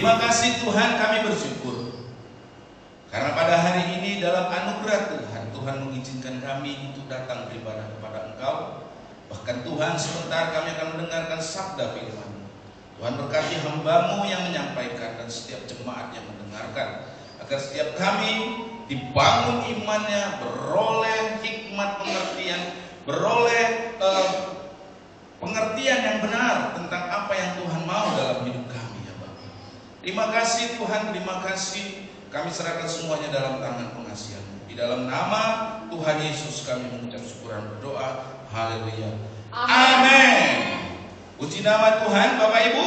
Terima kasih Tuhan, kami bersyukur karena pada hari ini dalam anugerah Tuhan, Tuhan mengizinkan kami untuk datang beribadah kepada Engkau. Bahkan Tuhan, sebentar kami akan mendengarkan sabda firman. Tuhan berkati hamba-Mu yang menyampaikan dan setiap jemaat yang mendengarkan, agar setiap kami dibangun imannya, beroleh hikmat pengertian, beroleh pengertian yang benar tentang apa yang Tuhan mau dalam hidup kami, ya Bapak. Terima kasih Tuhan, terima kasih. Kami serahkan semuanya dalam tangan pengasihan-Mu. Di dalam nama Tuhan Yesus kami mengucap syukur dan berdoa. Haleluya. Amin. Puji nama Tuhan. Bapak Ibu,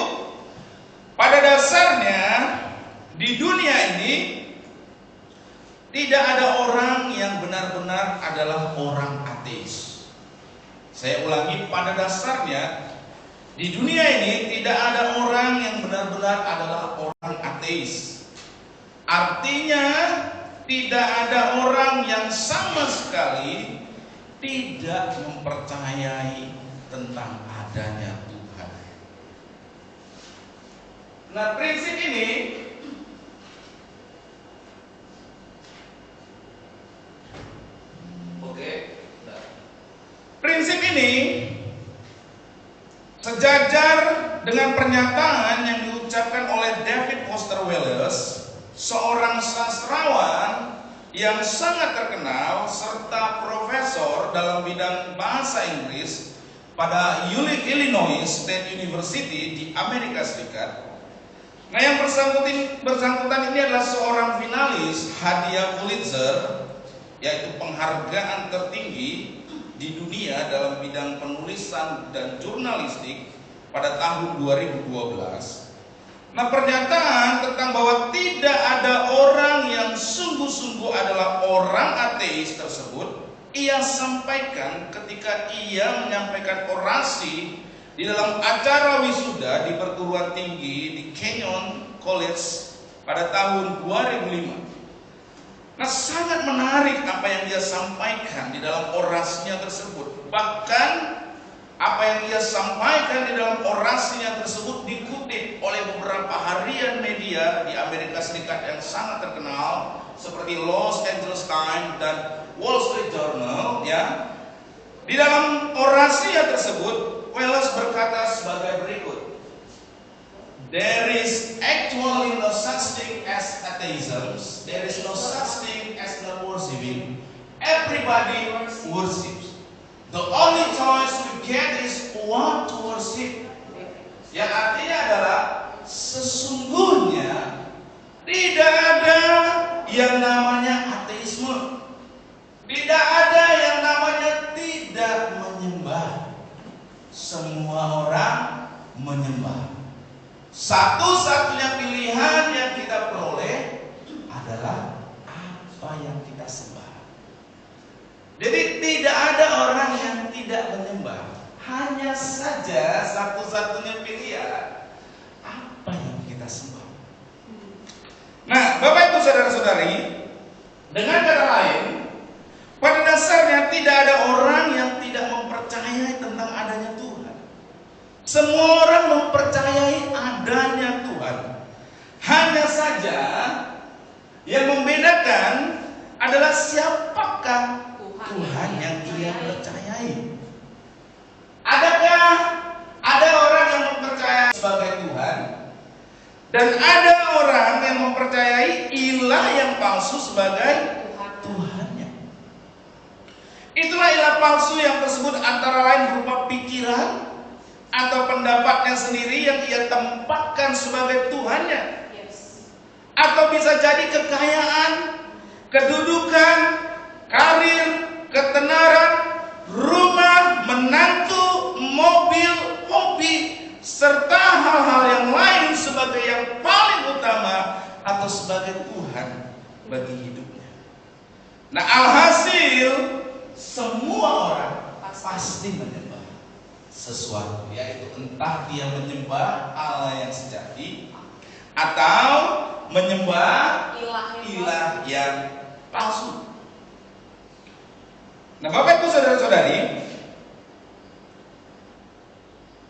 pada dasarnya di dunia ini tidak ada orang yang benar-benar adalah orang ateis. Saya ulangi, pada dasarnya di dunia ini tidak ada orang yang benar-benar adalah orang ateis. Artinya tidak ada orang yang sama sekali tidak mempercayai tentang adanya Tuhan. Nah, prinsip ini prinsip ini sejajar dengan pernyataan yang diucapkan oleh David Foster Wallace, seorang sastrawan yang sangat terkenal serta profesor dalam bidang bahasa Inggris pada Illinois State University di Amerika Serikat. Nah, yang bersangkutan ini adalah seorang finalis hadiah Pulitzer, yaitu penghargaan tertinggi di dunia dalam bidang penulisan dan jurnalistik pada tahun 2012. Nah, pernyataan tentang bahwa tidak ada orang yang sungguh-sungguh adalah orang ateis tersebut ia sampaikan ketika ia menyampaikan orasi di dalam acara wisuda di perguruan tinggi di Kenyon College pada tahun 2005. Nah, sangat menarik apa yang dia sampaikan di dalam orasinya tersebut. Bahkan apa yang ia sampaikan di dalam orasinya tersebut dikutip oleh beberapa harian media di Amerika Serikat yang sangat terkenal seperti Los Angeles Times dan Wall Street Journal, ya. Di dalam orasinya tersebut, Wallace berkata sebagai berikut: There is actually no such thing as atheism. There is no such thing as not worshiping. Everybody worships. The only choice we get is what to worship. Yang artinya adalah sesungguhnya tidak ada yang namanya ateisme. Tidak ada yang namanya tidak menyembah. Semua orang menyembah. Satu-satunya pilihan yang kita peroleh adalah apa yang kita sembah. Jadi tidak ada orang yang tidak menyembah. Hanya saja satu-satunya pilihan apa yang kita sembah. Nah, Bapak Ibu saudara-saudari, dengan kata lain, pada dasarnya tidak ada orang yang tidak mempercayai tentang adanya Tuhan. Semua orang mempercayai adanya Tuhan. Hanya saja yang membedakan adalah siapakah Tuhan yang ia percayai. Adakah ada orang yang mempercayai sebagai Tuhan, dan ada orang yang mempercayai ilah yang palsu sebagai Tuhannya. Itulah ilah palsu yang tersebut antara lain berupa pikiran atau pendapatnya sendiri yang ia tempatkan sebagai Tuhannya, atau bisa jadi kekayaan, kedudukan, karir, ketenaran, rumah, menantu, mobil, hobi, serta hal-hal yang lain sebagai yang paling utama atau sebagai Tuhan bagi hidupnya. Nah, alhasil semua orang pasti menyembah sesuatu, yaitu entah dia menyembah Allah yang sejati atau menyembah ilah yang palsu. Nah, Bapak Ibu saudara-saudari,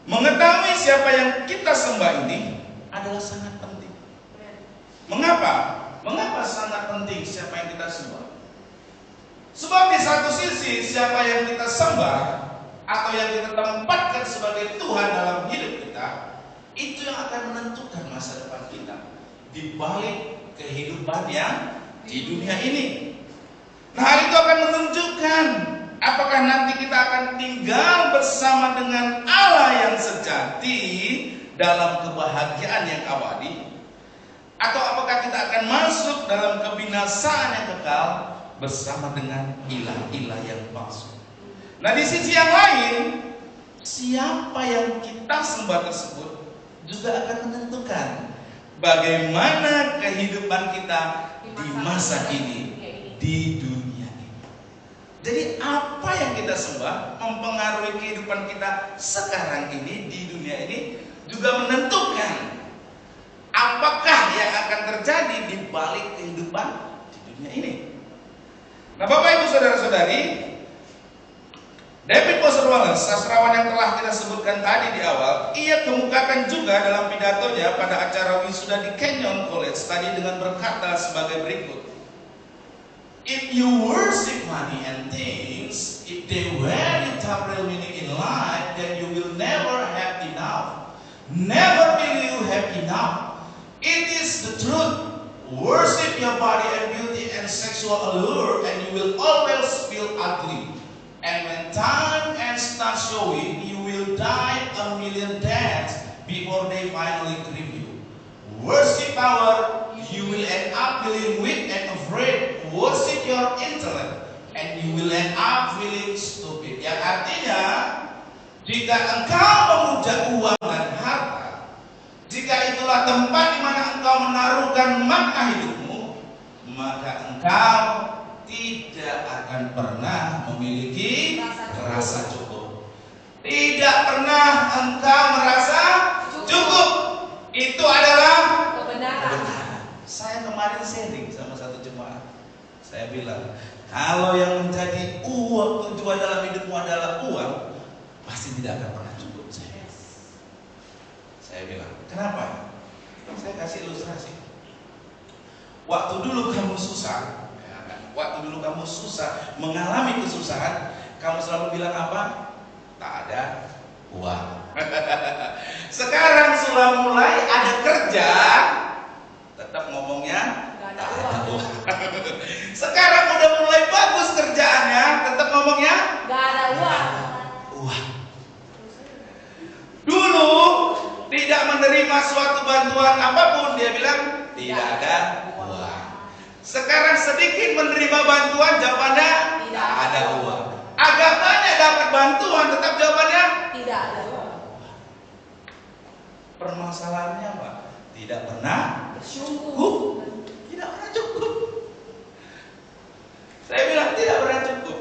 mengetahui siapa yang kita sembah ini adalah sangat penting. Mengapa? Mengapa sangat penting siapa yang kita sembah? Sebab di satu sisi siapa yang kita sembah atau yang kita tempatkan sebagai Tuhan dalam hidup kita, itu yang akan menentukan masa depan kita di balik kehidupan yang di dunia ini. Nah, hal itu akan menunjukkan apakah nanti kita akan tinggal bersama dengan Allah yang sejati dalam kebahagiaan yang abadi, atau apakah kita akan masuk dalam kebinasaan yang kekal bersama dengan ilah-ilah yang palsu. Nah, di sisi yang lain, siapa yang kita sembah tersebut juga akan menentukan bagaimana kehidupan kita di masa ini, di dunia ini. Jadi apa yang kita sembah mempengaruhi kehidupan kita sekarang ini, di dunia ini, juga menentukan apakah yang akan terjadi di balik kehidupan di dunia ini. Nah, Bapak Ibu Saudara-saudari, David Foster Wallace, sastrawan yang telah kita sebutkan tadi di awal, ia kemukakan juga dalam pidatonya pada acara wisuda di Kenyon College tadi dengan berkata sebagai berikut. If you worship money and things, if they really have real meaning in life, then you will never have enough. Never will you have enough. It is the truth. Worship your body and beauty and sexual allure, and you will always feel ugly. And when time and start showing, you will die a million deaths before they finally grip you. Worship power, you will end up feeling weak and afraid. Worship your intellect, and you will end up feeling stupid. Yang artinya, jika engkau memuja uang dan harta, jika itulah tempat di mana engkau menaruhkan makna hidupmu, maka engkau tidak akan pernah memiliki rasa cukup. Tidak pernah engkau merasa cukup. Itu adalah kebenaran. Saya kemarin sharing sama satu jemaat. Saya bilang, kalau yang menjadi tujuan dalam hidupmu adalah uang, pasti tidak akan pernah cukup. Saya bilang, kenapa? Saya kasih ilustrasi. Waktu dulu kamu susah, mengalami kesusahan, kamu selalu bilang apa? Tak ada uang. Sekarang sudah mulai ada kerja, tetap ngomongnya tak ada uang. Sekarang udah mulai bagus kerjaannya, tetap ngomongnya gak ada uang. Dulu tidak menerima suatu bantuan apapun, dia bilang tidak ada uang. Sekarang sedikit menerima bantuan, jawabannya tidak ada uang. Agak banyak dapat bantuan, tetap jawabannya tidak ada uang. Permasalahannya apa? Tidak pernah cukup. Tidak pernah cukup. Saya bilang tidak pernah cukup.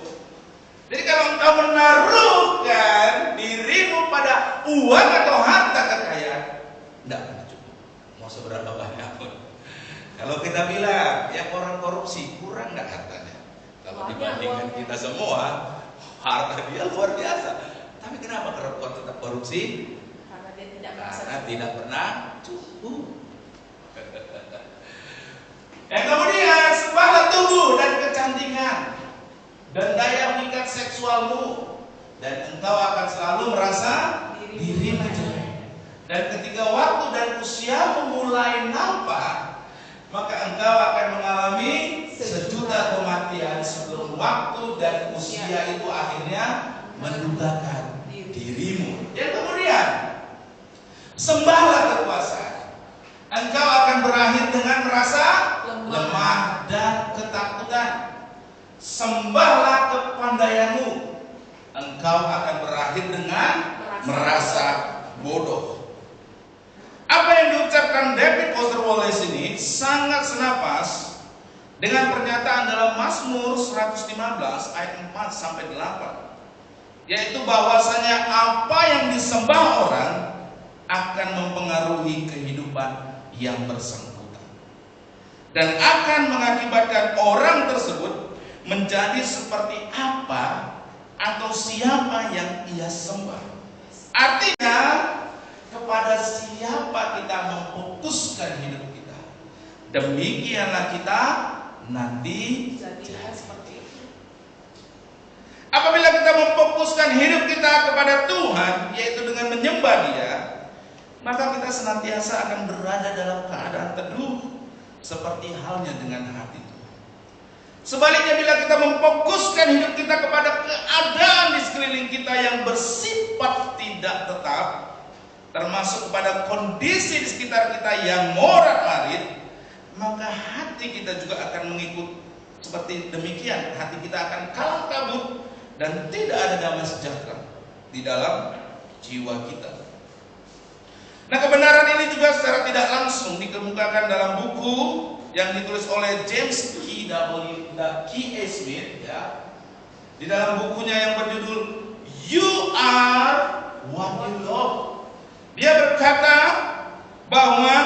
Jadi kalau engkau menaruhkan dirimu pada uang atau harta kekayaan, tidak pernah cukup. Mau seberapa banyak pun. Kalau kita bilang ya orang korupsi, kurang nggak hartanya? Kalau dibandingkan kita semua, harta dia luar biasa. Tapi kenapa perempuan tetap korupsi? Karena tidak pernah cukup. Yang kemudian, sembahlah tubuh dan kecantikan dan daya mengikat seksualmu, dan engkau akan selalu merasa dirimu jelek. Dan ketika waktu dan usia mulai nampak, maka engkau akan mengalami sejuta kematian sebelum waktu dan usia itu akhirnya mendukakan dirimu. Yang kemudian, sembahlah kekuasaan. Engkau akan berakhir dengan merasa lemah dan ketakutan. Sembahlah kepandaianmu. Engkau akan berakhir dengan merasa bodoh. Apa yang diucapkan David Foster Wallace ini sangat senapas dengan pernyataan dalam Mazmur 115 ayat 4 sampai 8, yaitu bahwasanya apa yang disembah orang akan mempengaruhi kehidupan yang bersangkutan dan akan mengakibatkan orang tersebut menjadi seperti apa atau siapa yang ia sembah. Artinya, kepada siapa kita memfokuskan hidup kita, demikianlah kita nanti Jadilah seperti itu. Apabila kita memfokuskan hidup kita kepada Tuhan, yaitu dengan menyembah Dia, maka kita senantiasa akan berada dalam keadaan teduh, seperti halnya dengan hati Tuhan. Sebaliknya, bila kita memfokuskan hidup kita kepada keadaan di sekeliling kita yang bersifat tidak tetap, termasuk kepada kondisi di sekitar kita yang morat-marit, maka hati kita juga akan mengikut seperti demikian. Hati kita akan kalang kabut dan tidak ada damai sejahtera di dalam jiwa kita. Nah, kebenaran ini juga secara tidak langsung dikemukakan dalam buku yang ditulis oleh James K.A. Smith, ya. Di dalam bukunya yang berjudul You Are What You Love. Dia berkata bahwa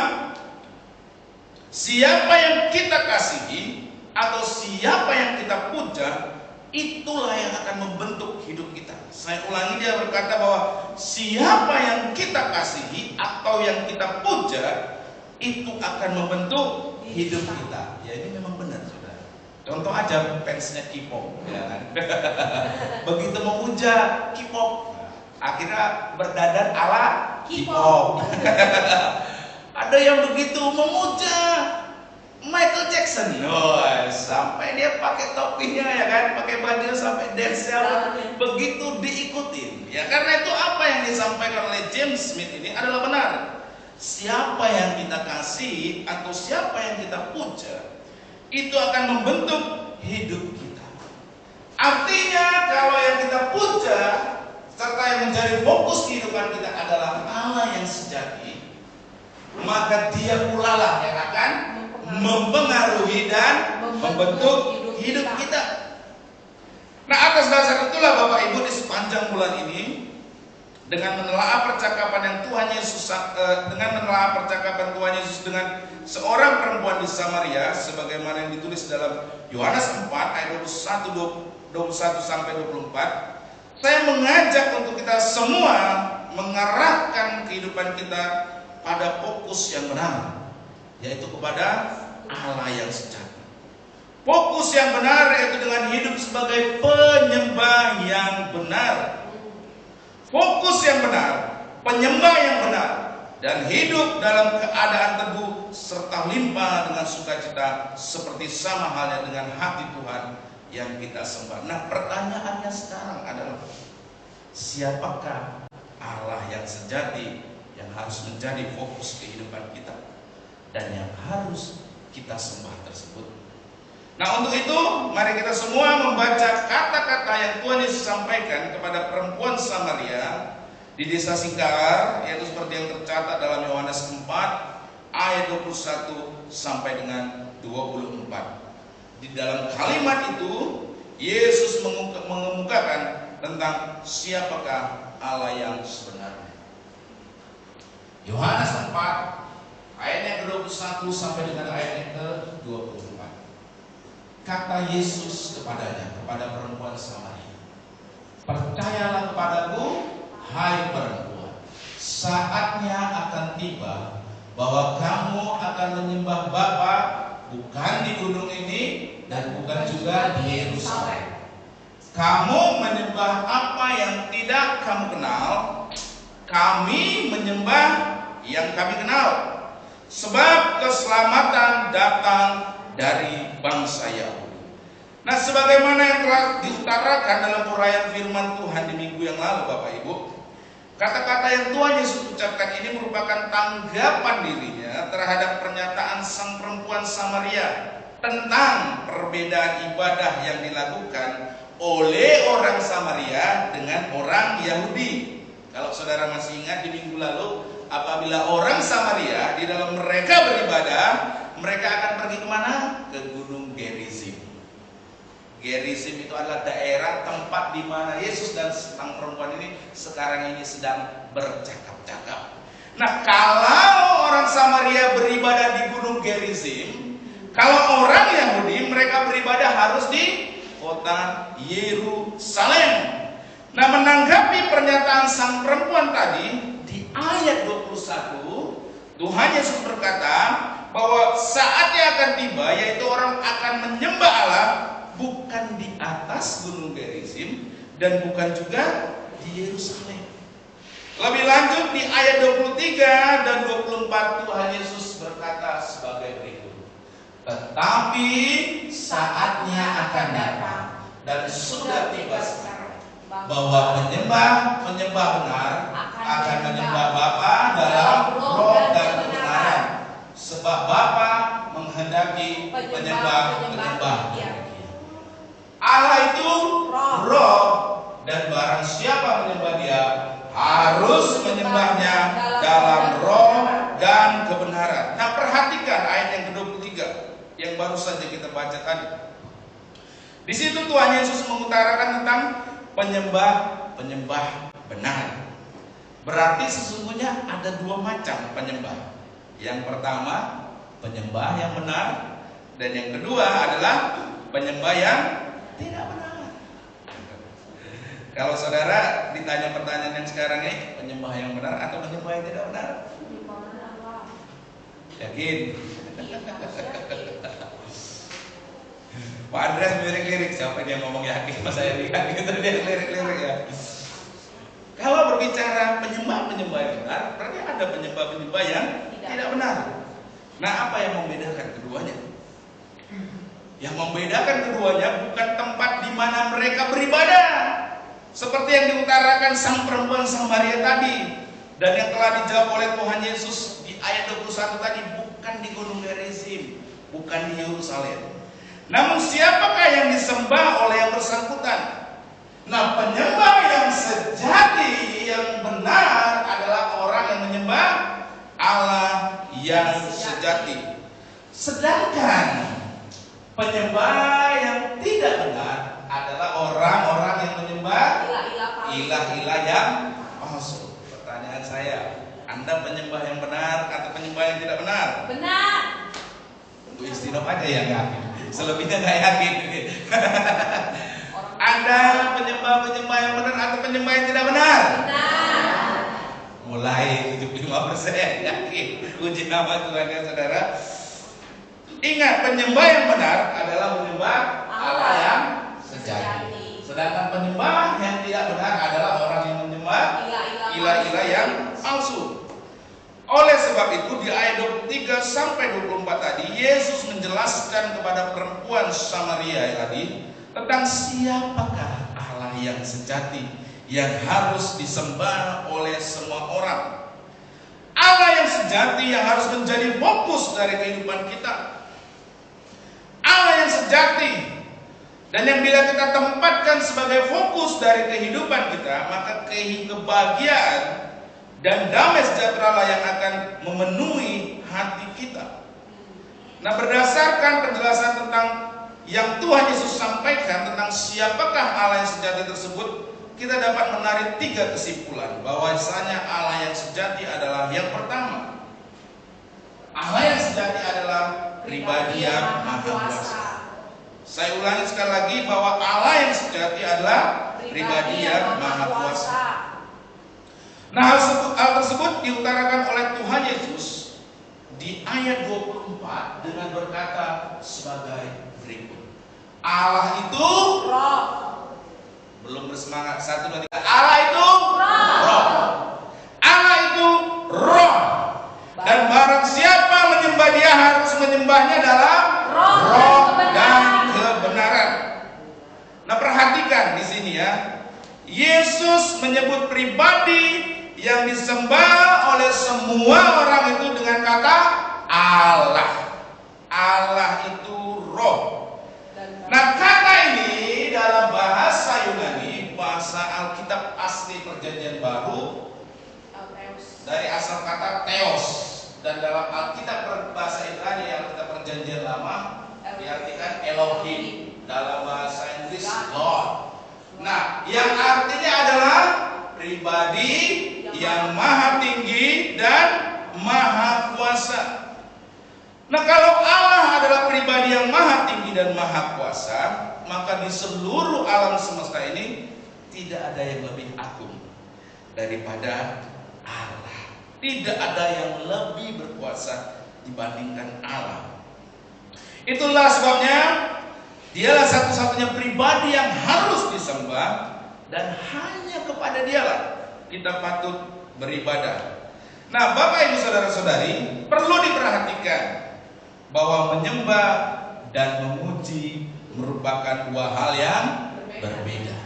siapa yang kita kasihi atau siapa yang kita puja, itulah yang akan membentuk hidup kita. Saya ulangi, dia berkata bahwa siapa yang kita kasihi atau yang kita puja, itu akan membentuk hidup kita. Ya, ini memang benar, saudara. Contoh aja fansnya K-pop, ya kan? Begitu memuja K-pop, akhirnya berdandan ala K-pop. Ada yang begitu memuja Michael Jackson, sampai dia pakai topinya, ya kan, pakai baju sampai dance-nya begitu diikutin. Ya, karena itu apa yang disampaikan oleh James Smith ini adalah benar. Siapa yang kita kasih atau siapa yang kita puja, itu akan membentuk hidup kita. Artinya, kalau yang kita puja serta yang menjadi fokus kehidupan kita adalah Allah yang sejati, maka Dia pula lah yang akan mempengaruhi dan membentuk hidup kita. Nah, atas dasar itulah Bapak Ibu, di sepanjang bulan ini, dengan menelaah percakapan yang Tuhan Yesus dengan seorang perempuan di Samaria, sebagaimana yang ditulis dalam Yohanes 4 ayat 21 sampai 24, saya mengajak untuk kita semua mengarahkan kehidupan kita pada fokus yang benar, yaitu kepada Allah yang sejati. Fokus yang benar yaitu dengan hidup sebagai penyembah yang benar. Fokus yang benar, penyembah yang benar, dan hidup dalam keadaan teguh serta limpah dengan sukacita, seperti sama halnya dengan hati Tuhan yang kita sembah. Nah, pertanyaannya sekarang adalah, siapakah Allah yang sejati yang harus menjadi fokus kehidupan kita dan yang harus kita sembah tersebut? Nah, untuk itu mari kita semua membaca kata-kata yang Tuhan Yesus sampaikan kepada perempuan Samaria di desa Sikar, yaitu seperti yang tercatat dalam Yohanes 4 ayat 21 sampai dengan 24. Di dalam kalimat itu Yesus mengemukakan tentang siapakah Allah yang sebenarnya. Yohanes 4 ayat yang ke-21 sampai dengan ayat yang ke-24. Kata Yesus kepadanya, kepada perempuan Samaria, percayalah kepadaku, hai perempuan, saatnya akan tiba bahwa kamu akan menyembah Bapa bukan di gunung ini dan bukan juga di Yerusalem. Kamu menyembah apa yang tidak kamu kenal, kami menyembah yang kami kenal. Sebab keselamatan datang dari bangsa Yahudi. Nah, sebagaimana yang telah diutarakan dalam uraian firman Tuhan di minggu yang lalu, Bapak Ibu, kata-kata yang Tuhan Yesus ucapkan ini merupakan tanggapan dirinya terhadap pernyataan sang perempuan Samaria tentang perbedaan ibadah yang dilakukan oleh orang Samaria dengan orang Yahudi. Kalau saudara masih ingat di minggu lalu, apabila orang Samaria di dalam mereka beribadah, mereka akan pergi kemana? Ke Gunung Gerizim. Gerizim itu adalah daerah tempat di mana Yesus dan sang perempuan ini sekarang ini sedang bercakap-cakap. Nah, kalau orang Samaria beribadah di Gunung Gerizim, kalau orang Yahudi mereka beribadah harus di kota Yerusalem. Nah, menanggapi pernyataan sang perempuan tadi, di ayat 21 Tuhan Yesus berkata bahwa saatnya akan tiba, yaitu orang akan menyembah Allah bukan di atas gunung Gerizim dan bukan juga di Yerusalem. Lebih lanjut di ayat 23 dan 24 Tuhan Yesus berkata sebagai berikut. Tetapi saatnya akan datang dan sudah tiba sekarang bahwa penyembah benar akan menyembah Bapa dalam roh dan kebenaran, sebab Bapa menghendaki penyembah. Allah itu roh, dan barang siapa menyembah Dia harus menyembahnya dalam roh dan kebenaran. Nah, perhatikan ayat yang ke-23 yang baru saja kita baca tadi. Di situ Tuhan Yesus mengutarakan tentang penyembah benar. Berarti sesungguhnya ada dua macam penyembah. Yang pertama, penyembah yang benar, dan yang kedua adalah penyembah yang tidak benar. Kalau saudara ditanya pertanyaan yang sekarang ini, penyembah yang benar atau penyembah yang tidak benar? Yakin? Pak Andreas lirik-lirik, siapa dia ngomong yakin? Mas saya lihat gitu dia lirik-lirik ya. Kalau berbicara penyembah yang benar, berarti ada penyembah yang tidak benar. Nah, apa yang membedakan keduanya? Yang membedakan keduanya bukan tempat di mana mereka beribadah, seperti yang diutarakan sang perempuan Samaria tadi, dan yang telah dijawab oleh Tuhan Yesus di ayat 21 tadi, bukan di Gunung Gerizim, bukan di Yerusalem. Namun siapakah yang disembah oleh yang bersangkutan? Nah, penyembah yang sejati, yang benar adalah orang yang menyembah Allah yang sejati. Sedangkan penyembah yang tidak benar adalah orang-orang yang menyembah ilah-ilah yang palsu. Pertanyaan saya, Anda penyembah yang benar atau penyembah yang tidak benar? Benar. Untuk Istinop aja yang yakin, selebihnya nggak yakin. Anda penyembah yang benar atau penyembah yang tidak benar? Benar. Mulai 75% yakin. Uji nama Tuhan ya saudara. Ingat, penyembah yang benar adalah menyembah Allah yang sejati. Sedangkan penyembah yang tidak benar adalah orang yang menyembah ilah-ilah yang palsu. Oleh sebab itu di ayat 23 sampai 24 tadi Yesus menjelaskan kepada perempuan Samaria tadi tentang siapakah Allah yang sejati yang harus disembah oleh semua orang. Allah yang sejati yang harus menjadi fokus dari kehidupan kita. Allah yang sejati dan yang bila kita tempatkan sebagai fokus dari kehidupan kita, maka kebahagiaan dan damai sejahtera lah yang akan memenuhi hati kita. Nah, berdasarkan penjelasan tentang yang Tuhan Yesus sampaikan tentang siapakah Allah yang sejati tersebut, kita dapat menarik 3 kesimpulan bahwasanya Allah yang sejati adalah yang pertama, Allah yang sejati adalah pribadi yang maha kuasa. Saya ulangi sekali lagi bahwa Allah yang sejati adalah pribadi yang maha kuasa. Nah, hal tersebut diutarakan oleh Tuhan Yesus di ayat 24 dengan berkata sebagai berikut. Allah itu roh. Belum bersemangat. 1, 2, 3. Allah itu roh. Allah itu roh. Dan barang siapa menyembah Dia harus menyembahnya dalam roh dan kebenaran. Nah, perhatikan di sini ya. Yesus menyebut pribadi yang disembah oleh semua orang itu dengan kata Allah. Allah itu roh. Nah, kata ini dalam bahasa Yunani, bahasa Alkitab asli Perjanjian Baru, dari asal kata theos, dan dalam Alkitab bahasa Ibrani, Alkitab Perjanjian Lama diartikan Elohim, dalam bahasa Inggris God. Nah, yang artinya adalah pribadi yang maha tinggi dan maha kuasa. Nah, kalau Allah adalah pribadi yang maha tinggi dan maha kuasa, maka di seluruh alam semesta ini tidak ada yang lebih agung daripada Allah. Tidak ada yang lebih berkuasa dibandingkan Allah. Itulah sebabnya Dialah satu-satunya pribadi yang harus disembah, dan hanya kepada Dialah kita patut beribadah. Nah, Bapak Ibu Saudara-saudari, perlu diperhatikan bahwa menyembah dan memuji merupakan dua hal yang berbeda.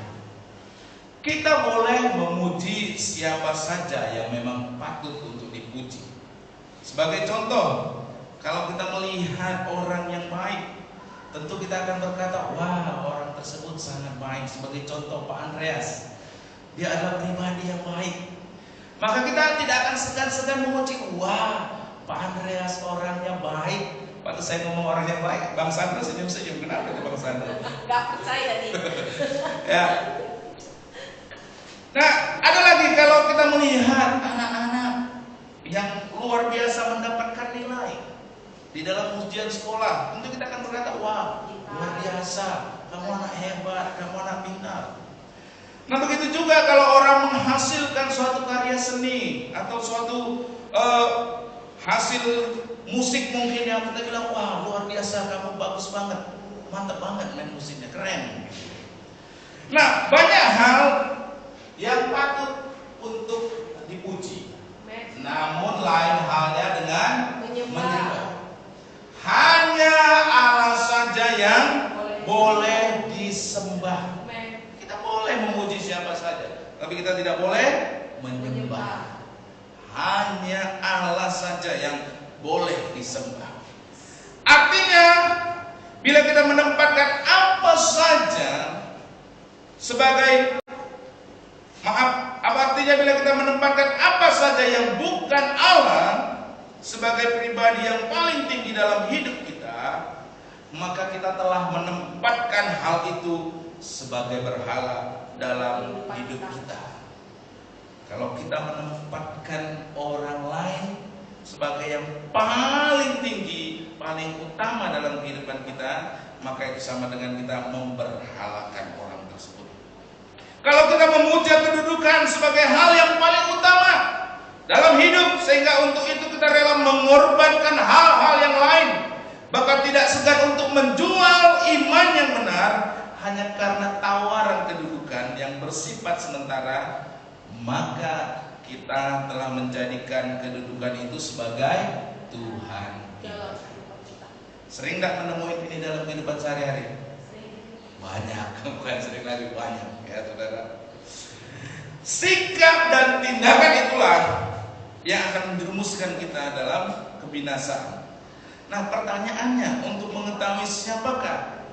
Kita boleh memuji siapa saja yang memang patut untuk dipuji. Sebagai contoh, kalau kita melihat orang yang baik, tentu kita akan berkata, wah, orang tersebut sangat baik. Sebagai contoh Pak Andreas, dia adalah pribadi yang baik. Maka kita tidak akan segan-segan memuji, wah, Pak Andreas orangnya baik. Waktu saya ngomong orang yang baik, Bang Sandro senyum-senyum. Kenapa itu Bang Sandro? Gak percaya nih. Ya. Nah, ada lagi kalau kita melihat anak-anak yang luar biasa mendapatkan nilai di dalam ujian sekolah, tentu kita akan berkata, wah, luar biasa, kamu anak hebat, kamu anak pintar. Nah, begitu juga kalau orang menghasilkan suatu karya seni atau suatu hasil musik mungkin yang kita bilang, wah, luar biasa, kamu bagus banget, mantap banget main musiknya, keren. Nah, banyak hal yang patut untuk dipuji, namun lain halnya dengan menyembah. Hanya Allah saja yang boleh disembah. Kita boleh memuji siapa saja, tapi kita tidak boleh menyembah. Hanya Allah saja yang boleh disembah. Artinya, bila kita menempatkan apa saja sebagai artinya bila kita menempatkan apa saja yang bukan Allah sebagai pribadi yang paling tinggi dalam hidup kita, maka kita telah menempatkan hal itu sebagai berhala dalam hidup kita. Kalau kita menempatkan orang lain sebagai yang paling tinggi, paling utama dalam kehidupan kita, maka itu sama dengan kita memberhalakan orang tersebut. Kalau kita memuja kedudukan sebagai hal yang paling utama dalam hidup, sehingga untuk itu kita rela mengorbankan hal-hal yang lain, bahkan tidak segan untuk menjual iman yang benar hanya karena tawaran kedudukan yang bersifat sementara, maka kita telah menjadikan kedudukan itu sebagai Tuhan. Sering tidak menemui ini dalam kehidupan sehari-hari? Banyak, bukan sering lagi, banyak ya saudara. Sikap dan tindakan itulah yang akan menjerumuskan kita dalam kebinasaan. Nah, pertanyaannya, untuk mengetahui siapakah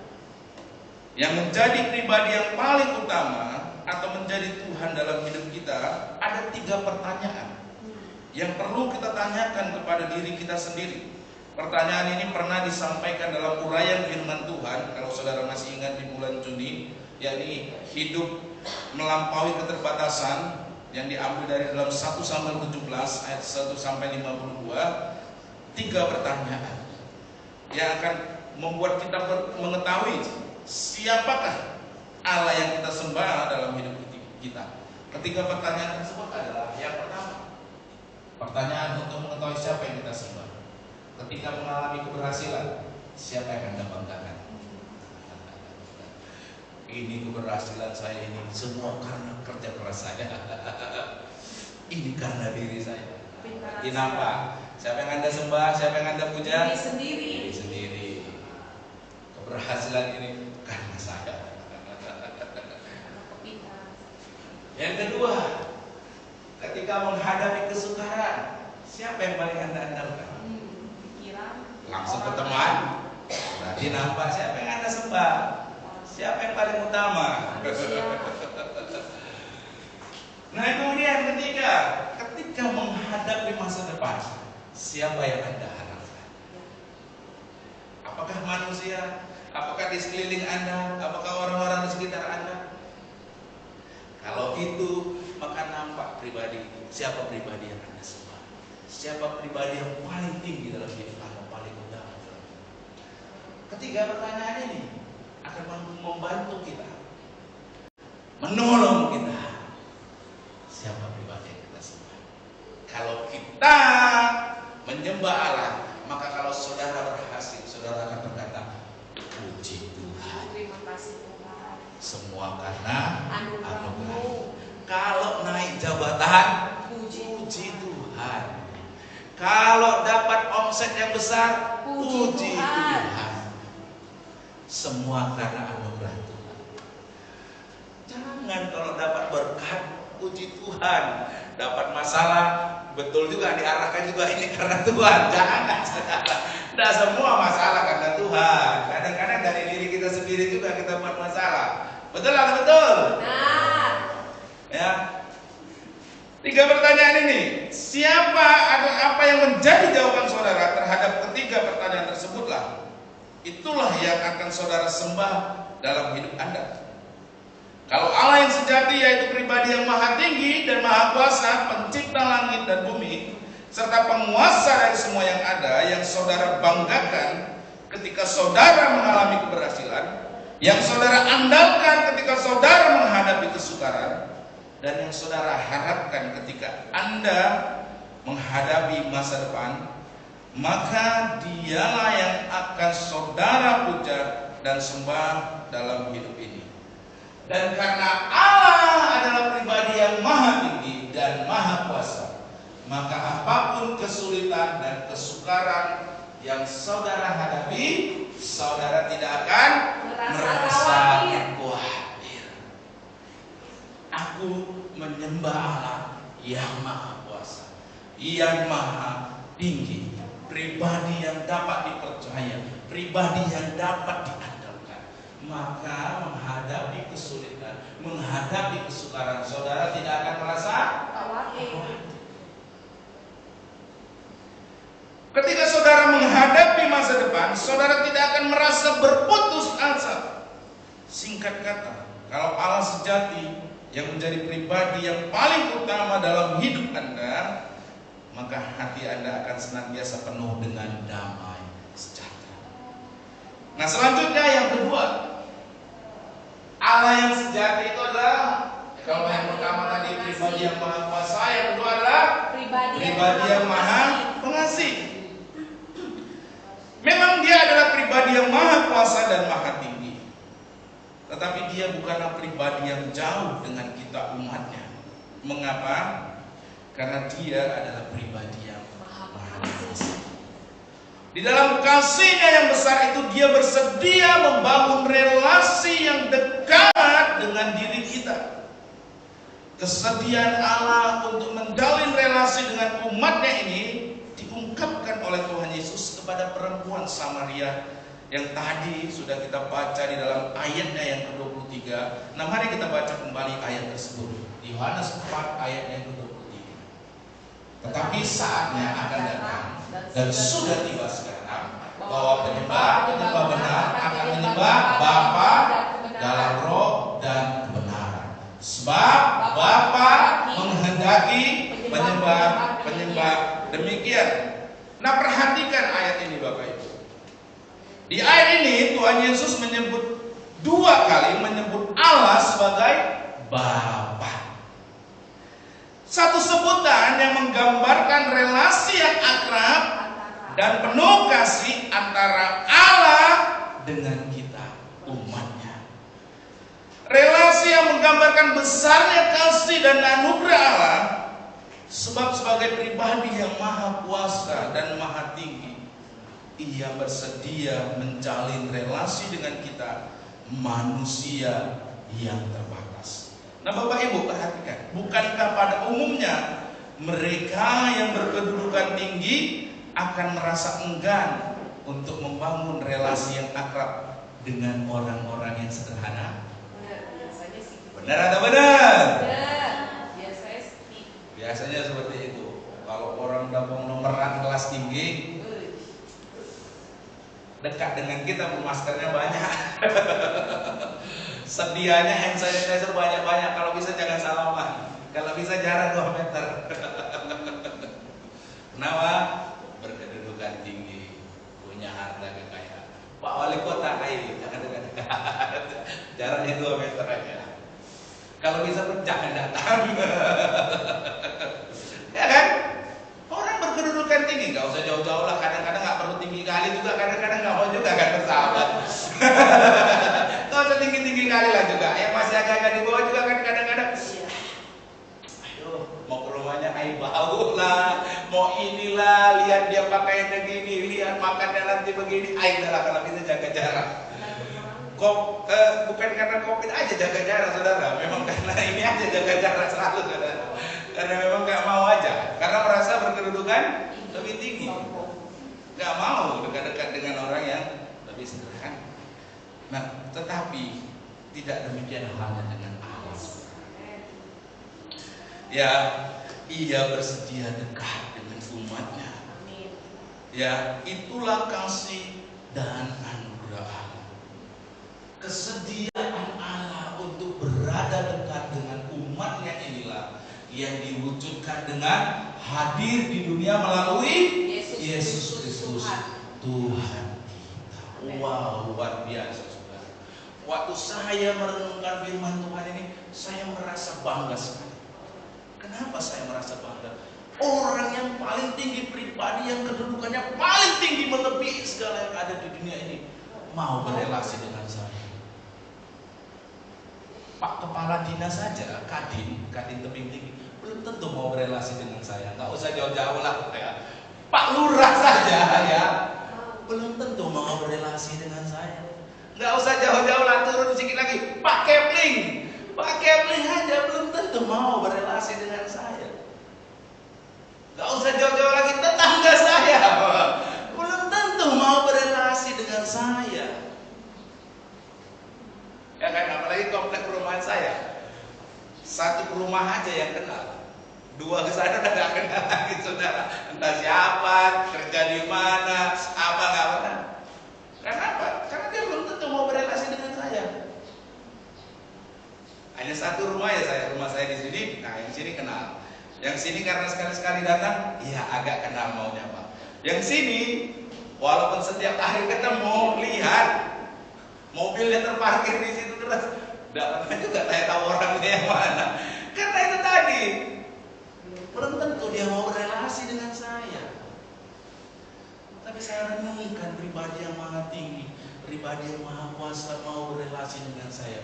yang menjadi pribadi yang paling utama atau menjadi Tuhan dalam hidup kita, ada 3 pertanyaan yang perlu kita tanyakan kepada diri kita sendiri. Pertanyaan ini pernah disampaikan dalam uraian firman Tuhan, kalau saudara masih ingat, di bulan Juni, yakni hidup melampaui keterbatasan, yang diambil dari dalam 1 Samuel 17 ayat 1 sampai 52. 3 pertanyaan yang akan membuat kita mengetahui siapakah Allah yang kita sembah dalam hidup kita. Ketiga pertanyaan tersebut adalah, yang pertama, pertanyaan untuk mengetahui siapa yang kita sembah. Ketika mengalami keberhasilan, siapa yang Anda banggakan? Ini keberhasilan saya ini semua karena kerja keras saya. Ini karena diri saya. Kenapa? Siapa yang Anda sembah? Siapa yang Anda puja? Diri sendiri. Diri sendiri. Keberhasilan ini karena saya. Yang kedua, ketika menghadapi kesukaran, siapa yang paling Anda andalkan? Langsung ke teman. Berarti nampak siapa yang Anda sembah? Siapa yang paling utama? Nah, kemudian ketika menghadapi masa depan, siapa yang Anda harapkan? Apakah manusia? Apakah di sekeliling Anda? Apakah orang-orang di sekitar Anda? Kalau itu, maka nampak pribadi itu. Siapa pribadi yang Anda sembah? Siapa pribadi yang paling tinggi dalam hidup Anda, paling utama? Ketiga pertanyaan ini akan membantu kita, menolong kita. Siapa pribadi yang kita sembah? Kalau kita menyembah Allah, Maka kalau saudara berhasil, saudara akan berkata, puji Tuhan. Terima kasih Tuhan. Semua karena Anugerah-Mu. Kalau naik jabatan, puji Tuhan. Kalau dapat omset yang besar, puji Tuhan. Semua karena anugerah Tuhan. Jangan kalau dapat berkat, puji Tuhan. Dapat masalah, betul juga diarahkan juga ini karena Tuhan. Jangan. Tidak semua masalah karena Tuhan. Kadang-kadang dari diri kita sendiri juga kita buat masalah. Betul atau betul? Benar. Ya. 3 pertanyaan ini. Siapa atau apa yang menjadi jawaban saudara terhadap ketiga pertanyaan tersebutlah. Itulah yang akan saudara sembah dalam hidup Anda. Kalau Allah yang sejati, yaitu pribadi yang maha tinggi dan maha kuasa, pencipta langit dan bumi, serta penguasa dari semua yang ada, yang saudara banggakan ketika saudara mengalami keberhasilan, yang saudara andalkan ketika saudara menghadapi kesukaran, dan yang saudara harapkan ketika Anda menghadapi masa depan, maka dialah yang akan saudara puja dan sembah dalam hidup ini. Dan karena Allah adalah pribadi yang maha tinggi dan maha kuasa, maka apapun kesulitan dan kesukaran yang saudara hadapi, saudara tidak akan merasa khawatir. Aku menyembah Allah yang maha kuasa, yang maha tinggi, pribadi yang dapat dipercaya, pribadi yang dapat diandalkan. Maka menghadapi kesulitan, menghadapi kesukaran, saudara tidak akan merasa khawatir. Ketika saudara menghadapi masa depan, saudara tidak akan merasa berputus asa. Singkat kata, kalau Allah sejati yang menjadi pribadi yang paling utama dalam hidup Anda, maka hati Anda akan senantiasa penuh dengan damai sejahtera. Nah, selanjutnya yang kedua, Allah yang sejati itu adalah, kalau yang pertama tadi pribadi yang maha kuasa, yang kedua adalah pribadi yang maha pengasih. Memang dia adalah pribadi yang maha kuasa dan maha tinggi, tetapi dia bukanlah pribadi yang jauh dengan kita umatnya. Mengapa? Karena dia adalah pribadi yang maha pengasih. Di dalam kasihnya yang besar itu dia bersedia membangun relasi yang dekat dengan diri kita. Kesediaan Allah untuk menjalin relasi dengan umatnya ini diungkapkan oleh Tuhan Yesus kepada perempuan Samaria yang tadi sudah kita baca di dalam ayatnya yang ke-23. Nah, mari kita baca kembali ayat tersebut. Di Yohanes 4 ayat yang ke-23. Tetapi saatnya akan datang dan sudah tiba sekarang bahwa penyembah benar akan menyembah Bapa dalam roh dan kebenaran. Sebab Bapa menghendaki penyembah demikian. Nah, perhatikan ayat ini Bapak Ibu. Di ayat ini Tuhan Yesus menyebut 2 kali menyebut Allah sebagai Bapa. Satu sebutan yang menggambarkan relasi yang akrab dan penuh kasih antara Allah dengan kita, umatnya. Relasi yang menggambarkan besarnya kasih dan anugerah Allah, sebab sebagai pribadi yang maha kuasa dan maha tinggi, Ia bersedia menjalin relasi dengan kita, manusia yang terbatas. Nah, Bapak Ibu perhatikan, bukankah pada umumnya mereka yang berkedudukan tinggi akan merasa enggan untuk membangun relasi yang akrab dengan orang-orang yang sederhana? Benar atau benar? Biasanya seperti itu. Kalau orang udah mau nomoran kelas tinggi, dekat dengan kita, maskernya banyak. Sedianya hand sanitizer banyak-banyak. Kalau bisa jangan salaman. Kalau bisa jarak 2 meter. Kenapa? Berkedudukan tinggi, punya harta kekayaan. Pak Wali Kota, ayo jangan dekat-dekat. Jaraknya 2 meter aja. Kalau bisa pun jangan datang. Ya kan? Orang berkedudukan tinggi, nggak usah jauh-jauh lah. Kadang-kadang nggak perlu ai bau lah, mau inilah, lihat dia pakaiannya gini, lihat makannya nanti begini, ai lah kalau bisa jaga jarak. Bukan karena COVID aja jaga jarak saudara, memang karena ini aja jaga jarak selalu saudara. Karena memang nggak mau aja, karena merasa berkedudukan lebih tinggi, nggak mau dekat-dekat dengan orang yang lebih sederhana. Nah, tetapi tidak demikian halnya dengan Allah. Ya, Ia bersedia dekat dengan umatnya. Ya, itulah kasih dan anugerah Allah. Kesediaan Allah untuk berada dekat dengan umatnya inilah yang diwujudkan dengan hadir di dunia melalui Yesus Kristus Tuhan kita. Wow, luar biasa saudara. Waktu saya merenungkan firman Tuhan ini, saya merasa bangga sekali. Kenapa saya merasa bangga? Orang yang paling tinggi, pribadi yang kedudukannya paling tinggi melebihi segala yang ada di dunia ini, mau berelasi dengan saya. Pak Kepala Dinas saja, Kadin tebing tinggi, belum tentu mau berelasi dengan saya. Nggak usah jauh-jauh lah ya. Pak Lurah saja ya, belum tentu mau berelasi dengan saya. Nggak usah jauh-jauh lah, turun sedikit lagi. Pak Kepling aja belum tentu mau berelasi dengan saya. Nggak usah jauh-jauh lagi, tetangga saya belum tentu mau berelasi dengan saya. Ya kan, apalagi komplek perumahan saya, satu rumah aja yang kenal, dua ke sana udah gak kenal lagi saudara. Entah siapa, kerja di mana, apa nggak pernah. Kenapa? Karena dia belum tentu mau berelasi dengan saya. Hanya satu rumah ya saya, rumah saya di sini. Nah yang sini kenal, yang sini karena sekali-sekali datang, ya agak kenal maunya apa. Yang sini, walaupun setiap hari ketemu, lihat mobilnya terparkir di situ terus, tidak pernah juga saya tahu orangnya yang mana. Karena itu tadi, belum tentu dia mau berelasi dengan saya. Tapi saya renungkan pribadi yang maha tinggi, pribadi yang maha kuasa mau berelasi dengan saya.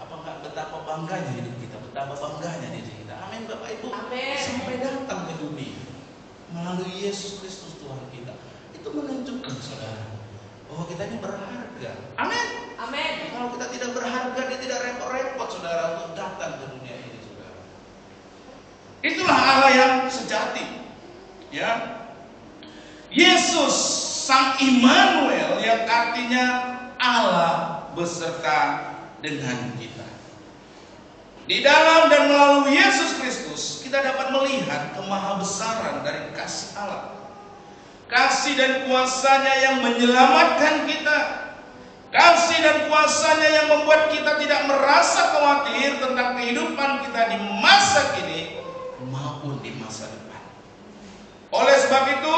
Apa enggak betapa bangganya hidup kita, betapa bangganya diri kita. Amin Bapak Ibu. Amin. Sampai datang ke dunia melalui Yesus Kristus Tuhan kita. Itu menunjukkan saudara bahwa kita ini berharga. Amin. Amin. Kalau kita tidak berharga, dia tidak repot-repot saudara untuk datang ke dunia ini saudara. Itulah Allah yang sejati. Ya. Yesus Sang Immanuel yang artinya Allah beserta dengan kita. Di dalam dan melalui Yesus Kristus kita dapat melihat kemahabesaran dari kasih Allah. Kasih dan kuasanya yang menyelamatkan kita. Kasih dan kuasanya yang membuat kita tidak merasa khawatir tentang kehidupan kita di masa kini maupun di masa depan. Oleh sebab itu,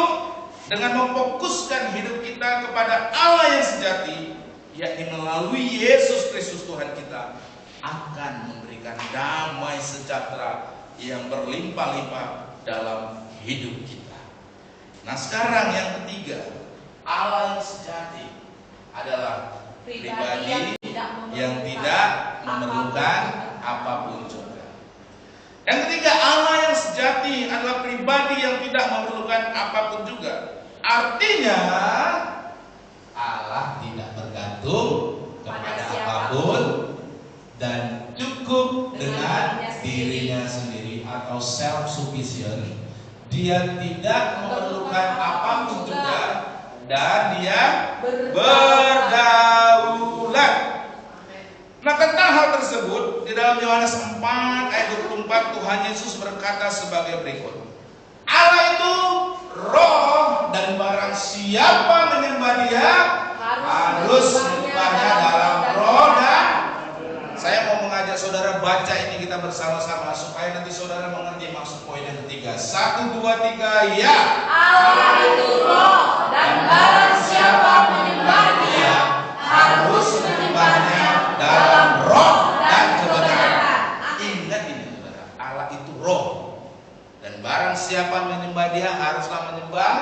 dengan memfokuskan hidup kita kepada Allah yang sejati, yakni melalui Yesus Kristus Tuhan kita, akan memberikan damai sejahtera yang berlimpah-limpah dalam hidup kita. Nah sekarang yang ketiga, Allah yang sejati adalah pribadi yang tidak memerlukan apapun juga. Yang ketiga, Allah yang sejati adalah pribadi yang tidak memerlukan apapun juga. Artinya Allah tidak bergantung kepada apapun dan cukup dengan dirinya sendiri atau self-sufficient. Dia tidak memerlukan apapun juga dan dia berdaulat. Nah tentang hal tersebut di dalam Yohanes 4 ayat 24 Tuhan Yesus berkata sebagai berikut. Allah itu roh dan barang siapa menyembah dia harus menyembahnya dalam roh dan. Saya mau mengajak saudara baca ini kita bersama-sama supaya nanti saudara mengerti maksud poin yang ketiga. 1, 2, 3 ya. Allah itu roh dan barang siapa menyembah dia harus menyembahnya dalam roh dan kebenaran. Ingat ini saudara, Allah itu roh dan barang siapa menyembah dia haruslah menyembah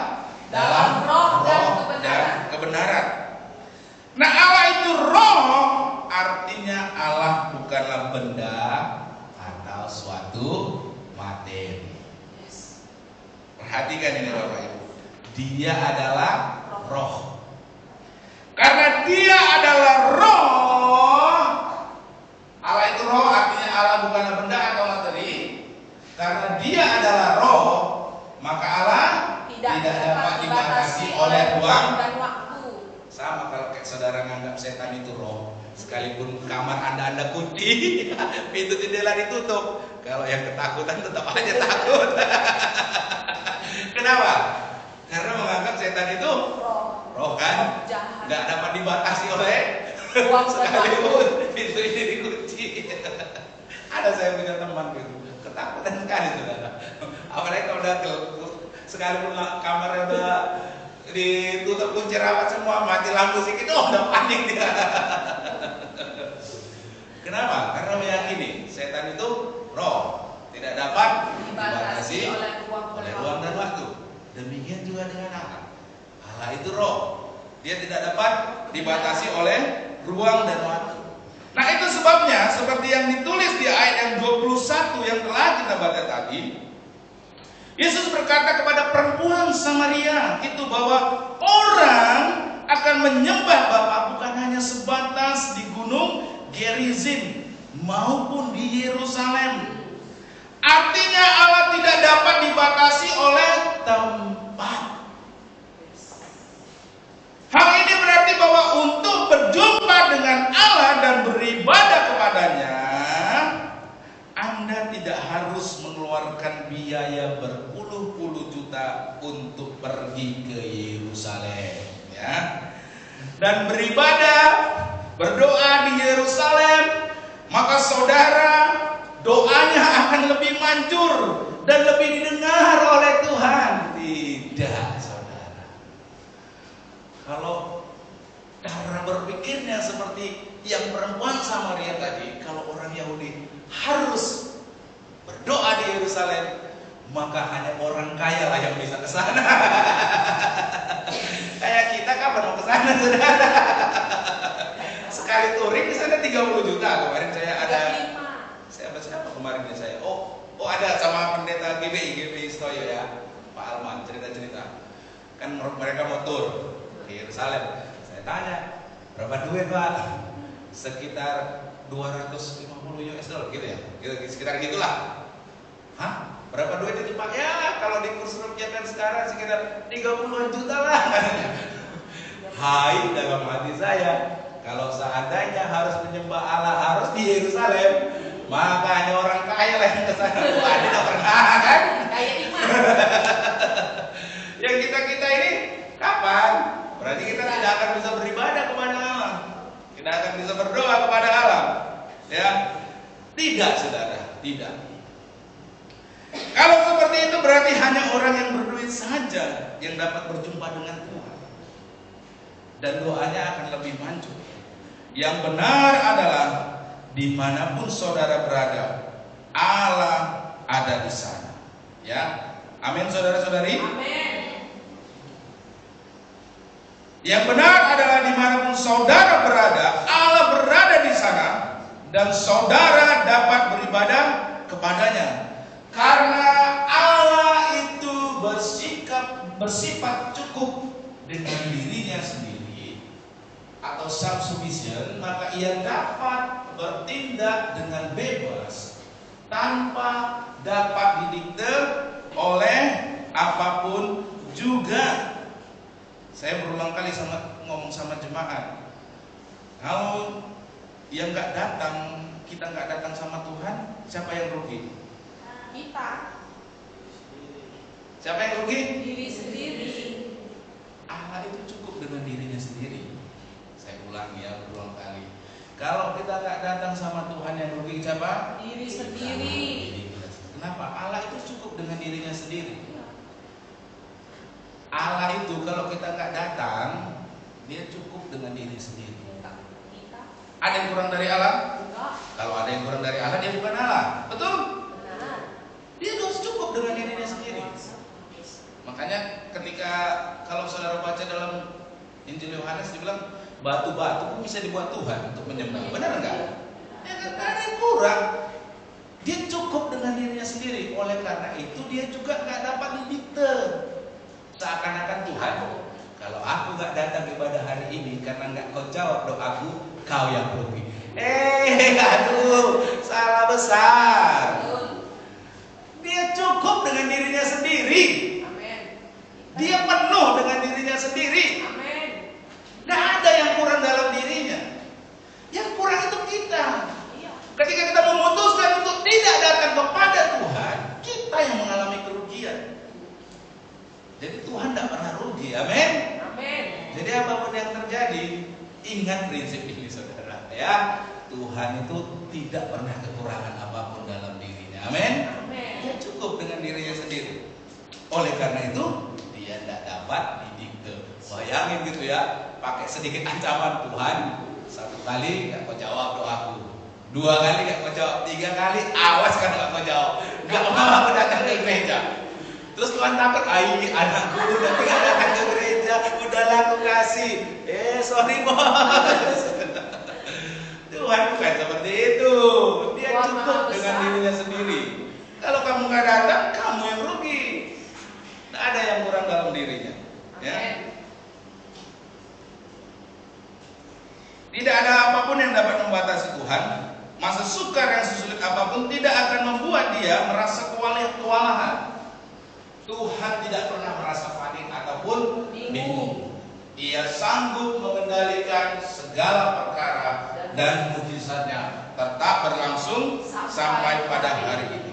dalam roh dan kebenaran. Nah Allah itu roh, artinya Allah bukanlah benda atau suatu materi. Perhatikan ini Bapak Ibu. Dia adalah roh. Karena dia adalah roh, Allah itu roh, artinya Allah bukanlah benda atau materi. Karena dia adalah roh, maka Allah tidak dapat dibatasi oleh ruang dan waktu. Sama kalau kayak saudara nganggap setan itu roh, sekalipun kamar anda kunci, pintu jendela ditutup, kalau yang ketakutan tetap aja takut. Kenapa? Karena menganggap setan itu roh kan, jahat, nggak dapat dibatasi oleh ruang dan sekalipun pintu ini dikunci. Ada saya punya teman gitu, ketakutan sekali saudara. Apalagi kalau udah sekalipun kamarnya udah ditutup kunci rapat semua, mati lampu sedikit, udah panik dia. Kenapa? Karena meyakini setan itu roh, tidak dapat dibatasi oleh ruang dan waktu. Demikian juga dengan Allah. Allah itu roh, dia tidak dapat dibatasi oleh ruang dan waktu. Nah itu sebabnya seperti yang ditulis di ayat yang 21 yang telah kita baca tadi, Yesus berkata kepada perempuan Samaria itu bahwa orang akan menyembah Bapa bukan hanya sebatas di gunung Gerizim maupun di Yerusalem. Artinya Allah tidak dapat dibatasi oleh tempat. Hal ini berarti bahwa untuk berjumpa dengan Allah dan beribadah kepadanya, Anda tidak harus mengeluarkan biaya berpuluh-puluh juta untuk pergi ke Yerusalem, ya. Dan beribadah, berdoa di Yerusalem, maka saudara doanya akan lebih manjur dan lebih didengar oleh Tuhan. Tidak, saudara. Kalau cara berpikirnya seperti yang perempuan Samaria tadi, kalau orang Yahudi harus berdoa di Yerusalem, maka hanya orang kaya lah yang bisa ke sana. Kayak kita kapan mau ke sana, saudara? Sekali touring di sana 30 juta. Kemarin saya ada siapa kemarin saya. Oh ada sama pendeta GBI Stoyo ya, Pak Alman cerita. Kan mereka mau tur ke Yerusalem. Saya tanya, berapa duit Pak? Sekitar 250 US dollar gitu ya, sekitar gitulah. Hah? Berapa duit itu Pak? Ya kalau di kurs rupiah kan sekarang sekitar 30-an juta lah. Hai dalam hati saya, kalau seandainya harus menyembah Allah harus di Yerusalem, maka hanya orang kaya lah yang kesana. Ada orang kaya kan? Kaya iman. Yang kita ini kapan? Berarti kita tidak akan bisa beribadah kepada Allah, tidak akan bisa berdoa kepada Allah. Ya, tidak saudara, tidak. Kalau seperti itu berarti hanya orang yang berduit saja yang dapat berjumpa dengan Tuhan, dan doanya akan lebih manjur. Yang benar adalah dimanapun saudara berada, Allah ada di sana. Ya, amin saudara-saudari. Amin. Yang benar adalah dimanapun saudara berada, Allah berada di sana dan saudara dapat beribadah kepadanya. Karena Allah itu bersifat cukup dengan dirinya sendiri atau self-sufficient, maka ia dapat bertindak dengan bebas tanpa dapat didikte oleh apapun juga. Saya berulang kali ngomong sama jemaat, kalau yang nggak datang, kita nggak datang sama Tuhan, siapa yang rugi? Kita. Siapa yang rugi? Diri sendiri. Allah itu cukup dengan dirinya sendiri. Saya ulangi ya berulang kali. Kalau kita nggak datang sama Tuhan, yang rugi siapa? Diri sendiri. Kenapa? Allah itu cukup dengan dirinya sendiri. Allah itu kalau kita nggak datang, dia cukup dengan diri sendiri. Ada yang kurang dari Allah? Enggak. Kalau ada yang kurang dari Allah, dia bukan Allah. Betul? Benar. Dia harus cukup dengan dirinya sendiri. Makanya ketika kalau saudara baca dalam Injil Yohanes dibilang batu-batu pun bisa dibuat Tuhan untuk menyembah. Benar enggak? Ya kan ada yang kurang. Dia cukup dengan dirinya sendiri. oleh karena itu dia juga nggak dapat didikte. Seakan-akan Tuhan, kalau aku nggak datang ibadah hari ini karena nggak kau jawab doaku, kau yang rugi. Aduh, salah besar. Dia cukup dengan dirinya sendiri. Amin. Dia penuh dengan dirinya sendiri. Amin. Nggak ada yang kurang dalam dirinya. Yang kurang itu kita. Iya. Ketika kita memutuskan untuk tidak datang kepada Tuhan, kita yang mengalami kerugian. Jadi Tuhan tidak pernah rugi. Amin. Amin. Jadi apapun yang terjadi, ingat prinsip ini saudara. Ya, Tuhan itu tidak pernah kekurangan apapun dalam dirinya. Amin. Amin. Dia cukup dengan dirinya sendiri. Oleh karena itu, dia tidak dapat didikte. Bayangin gitu ya, pakai sedikit ancaman Tuhan. 1 kali gak kau jawab doaku, 2 kali gak kau jawab, 3 kali awas kan gak kau jawab, gak mau aku datang ke gereja. Terus Tuhan takut, anakku udah tinggal datang ke gereja, udahlah aku kasih. Sorry bos. Tuhan bukan seperti itu. Dia Tuhan cukup Maha dengan Besar. dirinya sendiri. Kalau kamu gak datang, kamu yang rugi. Tidak ada yang kurang dalam dirinya. Ya. Amin. Tidak ada apapun yang dapat membatasi Tuhan. Masa sukar yang sesulit apapun tidak akan membuat dia merasa kewalahan. Tuhan tidak pernah merasa panik ataupun bingung. Ia sanggup mengendalikan segala perkara dan mujizatnya tetap berlangsung sampai pada hari ini.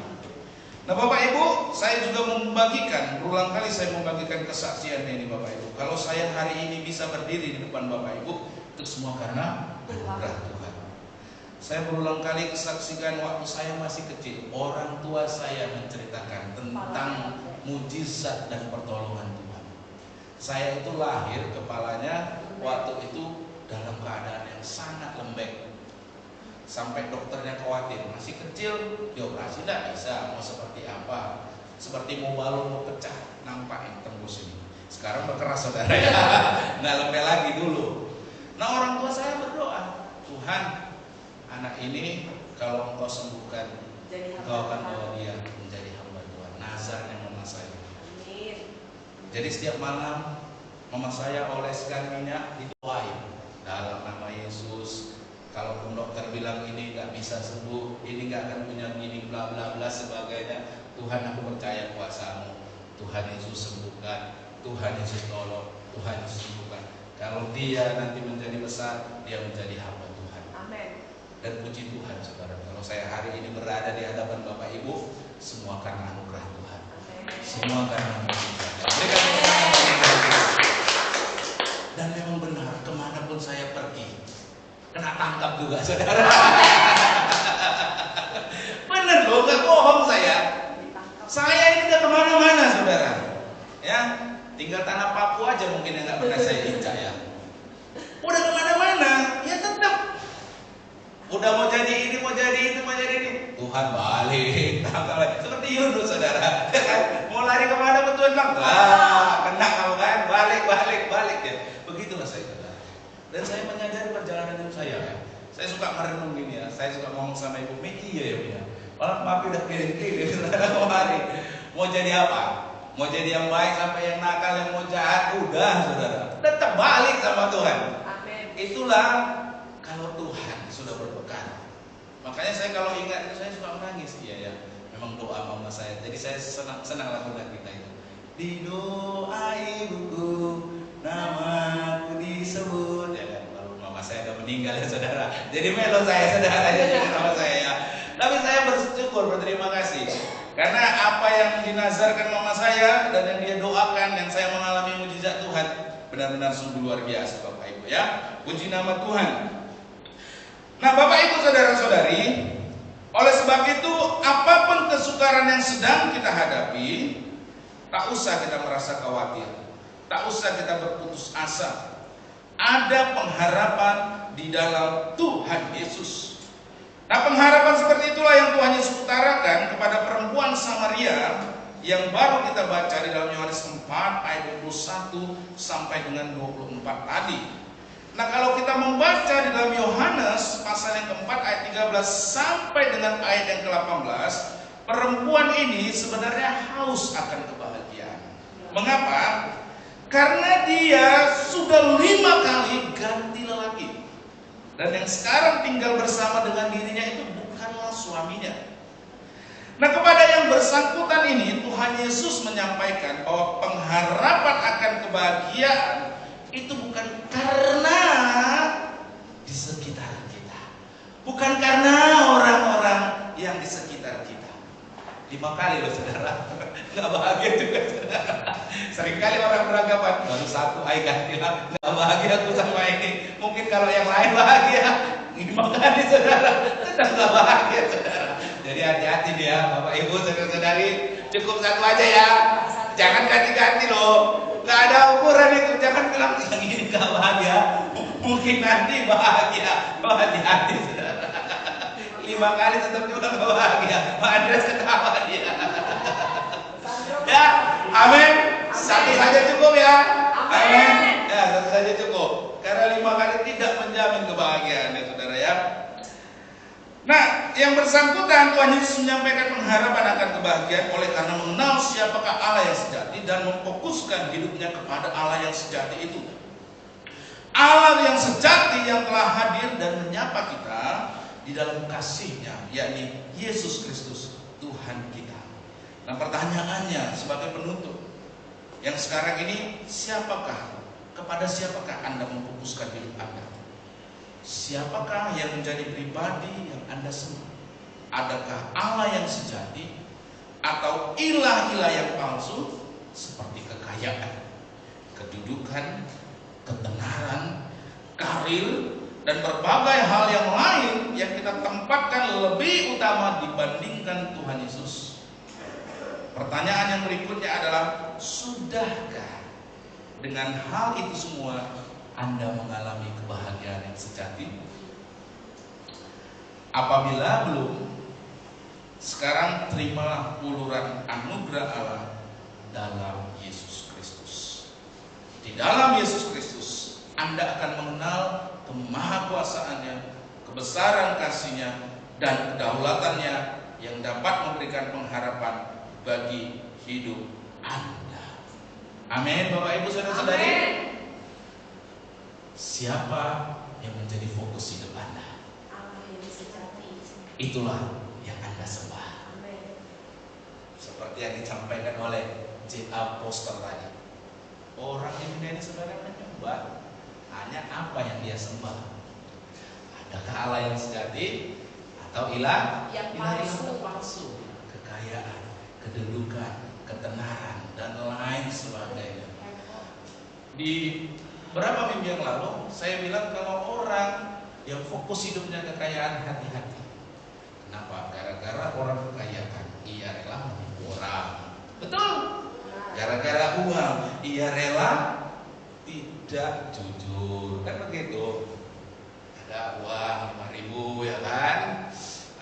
Nah Bapak Ibu, saya juga berulang kali saya membagikan kesaksian ini Bapak Ibu. Kalau saya hari ini bisa berdiri di depan Bapak Ibu, itu semua karena anugerah Tuhan. Saya berulang kali kesaksikan waktu saya masih kecil, orang tua saya menceritakan tentang mujizat dan pertolongan Tuhan. Saya itu lahir kepalanya waktu itu dalam keadaan yang sangat lembek. Sampai dokternya khawatir, masih kecil, dioperasi tidak bisa, mau seperti apa? Seperti mau balon mau pecah, nampak yang tembus ini. Sekarang berkeras saudara ya, nggak lembek lagi dulu. Nah orang tua saya berdoa, Tuhan, anak ini kalau Engkau sembuhkan, Engkau akan bawa dia menjadi hamba Tuhan. Nazarnya mama saya. Amin. Jadi setiap malam mama saya oleskan minyak, didoain dalam nama Yesus. Kalaupun dokter bilang ini nggak bisa sembuh, ini nggak akan punya gini, bla bla bla sebagainya, Tuhan aku percaya kuasa-Mu. Tuhan Yesus sembuhkan, Tuhan Yesus tolong, Tuhan Yesus sembuhkan. Kalau dia nanti menjadi besar, dia menjadi hamba Tuhan. Amin. Dan puji Tuhan saudara, kalau saya hari ini berada di hadapan Bapak Ibu, semua karena anugerah Tuhan. Amin. Semua karena mujizat. Berikan tepuk tangan bagi Tuhan. Dan memang benar, kemanapun saya pergi, kena tangkap juga saudara. Bener loh, gak bohong saya. Saya ini udah kemana-mana saudara. Ya, tinggal tanah Papua aja mungkin yang gak pernah saya injak ya. Udah kemana-mana, ya tetap. Udah mau jadi ini, mau jadi itu, mau jadi ini. Tuhan balik, tangkap lagi. Seperti Yunus saudara. Mau lari kemana pun Tuhan bilang, kena kamu kan, balik ya. Begitulah saya saudara. Dan saya menyadari perjalanan hidup saya. Saya suka merenung gini ya. Saya suka ngomong sama Ibu Miki ya ya. Malah papi udah kirim-kirim kemari. Mau jadi apa? Mau jadi yang baik sampai yang nakal, yang mau jahat, udah saudara. Tetap balik sama Tuhan. Amin. Itulah kalau Tuhan sudah berpegang. Makanya saya kalau ingat itu saya suka menangis. Iya ya. Memang doa mama saya. Jadi saya senang lagu kita itu. Di doa ibuku namaku disebut ya kan, kalau mama saya udah meninggal ya saudara, jadi melo saya saudara jadi sama saya ya. Tapi saya bersyukur, berterima kasih karena apa yang dinazarkan mama saya dan yang dia doakan, yang saya mengalami mujizat Tuhan benar-benar sungguh luar biasa Bapak Ibu ya. Puji nama Tuhan. Nah Bapak Ibu saudara-saudari, oleh sebab itu apapun kesukaran yang sedang kita hadapi, tak usah kita merasa khawatir. Tak usah kita berputus asa. Ada pengharapan di dalam Tuhan Yesus. Nah pengharapan seperti itulah yang Tuhan Yesus utarakan kepada perempuan Samaria yang baru kita baca di dalam Yohanes 4 ayat 21 sampai dengan 24 tadi. Nah kalau kita membaca di dalam Yohanes pasal yang keempat ayat 13 sampai dengan ayat yang ke-18, perempuan ini sebenarnya haus akan kebahagiaan. Mengapa? Karena dia sudah 5 kali ganti lelaki. Dan yang sekarang tinggal bersama dengan dirinya itu bukanlah suaminya. Nah, kepada yang bersangkutan ini Tuhan Yesus menyampaikan bahwa pengharapan akan kebahagiaan itu bukan karena di sekitar kita, bukan karena orang-orang yang di sekitar kita. 5 kali loh saudara, nggak bahagia juga saudara. Seringkali orang beranggapan baru 1, ayo gantilah, nggak bahagia aku sama ini. Mungkin kalau yang lain bahagia, 5 kali saudara, tetap nggak bahagia saudara. Jadi hati-hati dia, Bapak Ibu saudara-saudari, cukup 1 aja ya, jangan ganti-ganti loh. Nggak ada ukuran itu, jangan bilang yang ini nggak bahagia, mungkin nanti bahagia. Oh, hati-hati saudara. 5 kali tetap juga nggak bahagia. Pak Andres ketawa dia. Ya, amin. 1 saja cukup ya. Amin. Ya, 1 saja cukup. Karena 5 kali tidak menjamin kebahagiaan ya saudara ya. Nah, yang bersangkutan Tuhan Yesus menyampaikan pengharapan akan kebahagiaan oleh karena mengenal siapakah Allah yang sejati dan memfokuskan hidupnya kepada Allah yang sejati itu. Allah yang sejati yang telah hadir dan menyapa kita di dalam kasih-Nya, yakni Yesus Kristus Tuhan kita. Nah, pertanyaannya sebagai penutup yang sekarang ini, kepada siapakah Anda memfokuskan hidup Anda? Siapakah yang menjadi pribadi yang Anda sembah? Adakah Allah yang sejati atau ilah-ilah yang palsu seperti kekayaan, kedudukan, ketenaran, karir, dan berbagai hal yang lain yang kita tempatkan lebih utama dibandingkan Tuhan Yesus? Pertanyaan yang berikutnya adalah, sudahkah dengan hal itu semua Anda mengalami kebahagiaan yang sejati? Apabila belum, sekarang terimalah uluran anugerah Allah dalam Yesus Kristus. Di dalam Yesus Kristus Anda akan mengenal kemahakuasaannya, kebesaran kasih-Nya, dan kedaulatannya yang dapat memberikan pengharapan bagi hidup Anda. Amin, Bapak Ibu saudara-saudari. Siapa yang menjadi fokus hidup Anda? Allah yang sejati. Itulah yang Anda sembah. Amin. Seperti yang disampaikan oleh J.A. Poster tadi. Orang Indonesia ini sebenarnya menyembah hanya apa yang dia sembah. Adakah Allah yang sejati atau ilah yang palsu? Kekayaan, kedudukan, ketenaran, dan lain sebagainya. Di berapa minggu yang lalu saya bilang kalau orang yang fokus hidupnya kekayaan, hati-hati. Kenapa? Gara-gara orang kekayaan, ia rela menipu orang. Betul. Gara-gara uang, ia rela tidak jujur. Kan begitu. Ada uang 5.000 ya kan?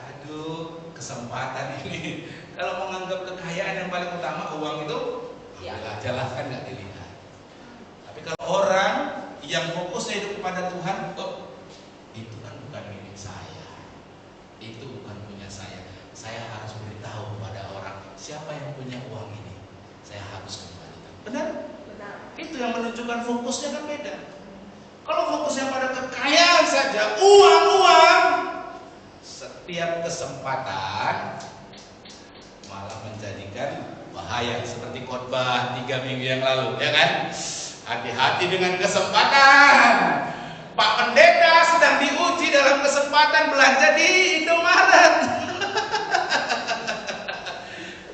Aduh, kesempatan ini. Kalau menganggap kekayaan yang paling utama uang itu, ambil aja lah, kan nggak dilihat. Tapi kalau orang yang fokusnya hidup kepada Tuhan, oh, itu kan bukan milik saya, itu bukan punya saya. Saya harus beritahu kepada orang siapa yang punya uang ini, saya harus kembalikan. Benar? Benar. Itu yang menunjukkan fokusnya kan beda. Kalau fokusnya pada kekayaan saja, uang, setiap kesempatan malah menjadikan bahaya, seperti khotbah 3 minggu yang lalu, ya kan? Hati-hati dengan kesempatan. Pak Pendeta sedang diuji dalam kesempatan belanja di Indomaret.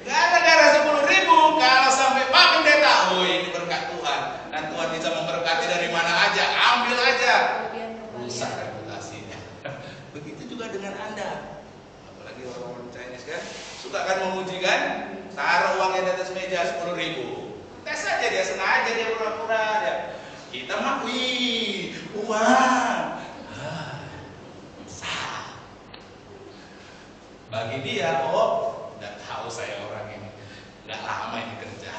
Gara-gara 10.000, kalau sampai Pak Pendeta, oh ini berkat Tuhan, dan Tuhan bisa memberkati dari mana aja, ambil aja, rusak reputasinya. Begitu juga dengan Anda. Apalagi orang-orang Chinese kan, suka kan memuji kan, taruh uangnya di atas meja 10.000. Tes aja, dia sengaja, dia pura-pura dia. Kita mah, wih, uang. Sah. Bagi dia, oh, udah tahu saya orang ini, nggak lama ini kerja.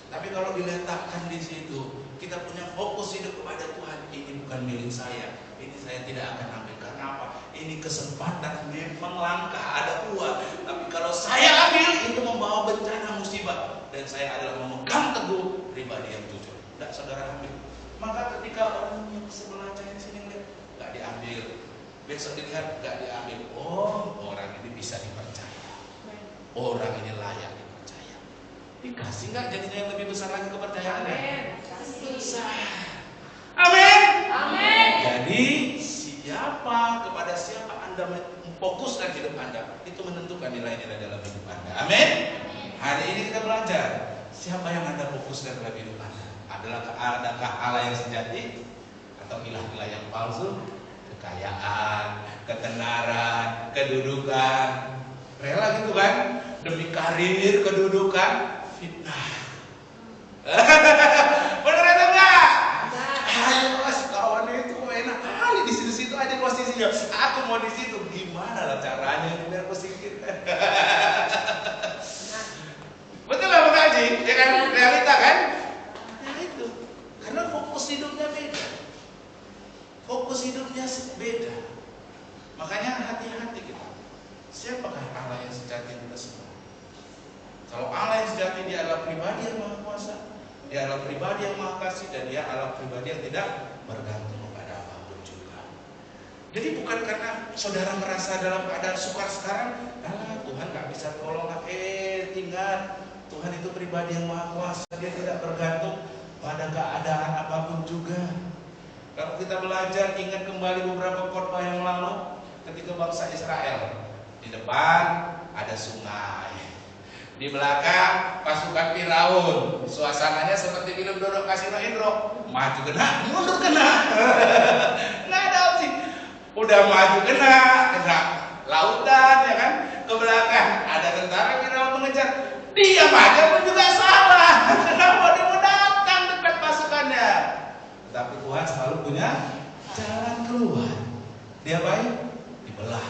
Tapi kalau diletakkan di situ, kita punya fokus hidup kepada Tuhan. Ini bukan milik saya, ini saya tidak akan ambil. Karena apa? ini kesempatan memang langka, ada uang, tapi kalau saya ambil itu membawa bencana musibah, dan saya adalah memegang teguh pribadi yang jujur. Tidak saudara ambil. Maka ketika orang yang sebelah saya di sini lihat, nggak diambil. Besok dilihat nggak diambil. Oh, orang ini bisa dipercaya. Orang ini layak dipercaya. Dikasih nggak jadinya yang lebih besar lagi kepercayaannya? Besar. Amin. Amin. Jadi kepada siapa Anda memfokuskan hidup Anda, itu menentukan nilai-nilai dalam hidup Anda. Amin. Hari ini kita belajar siapa yang Anda fokuskan dalam hidup Anda. Adakah Allah yang sejati atau ilah-ilah yang palsu? Kekayaan, ketenaran, kedudukan, rela gitu kan? Demi karir, kedudukan, fitnah. Benar atau enggak? Ayo kawan itu enak kali di situ aja posisinya. Aku mau di situ, gimana lah caranya biar positif? Betul lah Pak Haji, ya kan realita kan? Nah itu, karena fokus hidupnya beda. Fokus hidupnya beda. Makanya hati-hati kita. Siapakah Allah yang sejati kita semua? Kalau Allah yang sejati, dia adalah pribadi yang maha kuasa, dia adalah pribadi yang maha kasih, dan dia adalah pribadi yang tidak bergantung kepada apapun juga. Jadi bukan karena saudara merasa dalam keadaan sukar sekarang, Tuhan gak bisa tolong. Ingat, Tuhan itu pribadi yang maha kuasa, dia tidak bergantung pada keadaan apapun juga. Kalau kita belajar, ingat kembali beberapa khotbah yang lalu, ketika bangsa Israel, di depan ada sungai, di belakang pasukan Firaun, suasananya seperti film Dodo Kasino Indro, maju kena, mundur kena, nggak ada opsi. Udah maju kena lautan ya kan, ke belakang ada tentara Firaun mengejar, dia maju pun juga salah, kenapa dia mau datang dekat pasukannya? Tetapi Tuhan selalu punya jalan keluar. Dia baik, dibelah.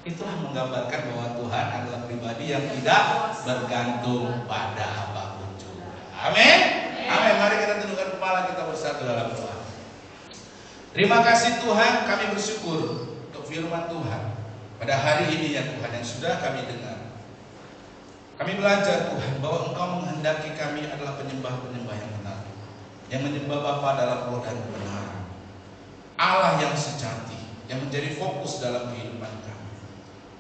Itulah menggambarkan bahwa Tuhan adalah pribadi yang tidak bergantung pada apapun juga. Amin. Amin. Mari kita tundukkan kepala kita bersatu dalam doa. Terima kasih Tuhan, kami bersyukur untuk firman Tuhan pada hari ini ya Tuhan yang sudah kami dengar. Kami belajar Tuhan bahwa Engkau menghendaki kami adalah penyembah-penyembah yang benar, yang menyembah Bapa dalam roh dan kebenaran. Allah yang sejati yang menjadi fokus dalam kehidupan kami.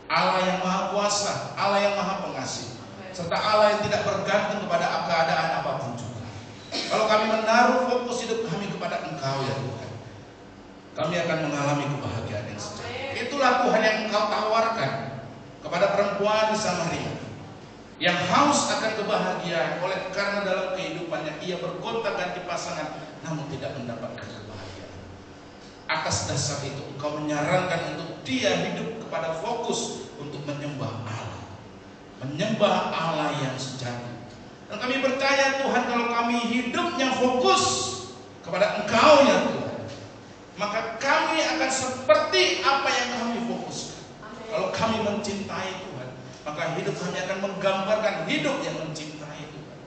Allah yang maha kuasa, Allah yang maha pengasih, serta Allah yang tidak bergantung kepada keadaan apapun juga. Kalau kami menaruh fokus hidup kami kepada Engkau ya Tuhan, kami akan mengalami kebahagiaan yang sejati. Itulah Tuhan yang Engkau tawarkan kepada perempuan di Samaria yang haus akan kebahagiaan, oleh karena dalam kehidupannya ia bergonta-ganti pasangan namun tidak mendapatkan kebahagiaan. Atas dasar itu Engkau menyarankan untuk dia hidup kepada fokus untuk menyembah Allah, menyembah Allah yang sejati. Dan kami percaya Tuhan, kalau kami hidupnya fokus kepada Engkau ya Tuhan, maka kami akan seperti apa yang kami fokuskan. Kalau kami mencintai Tuhan, maka hidup kami akan menggambarkan hidup yang mencintai Tuhan.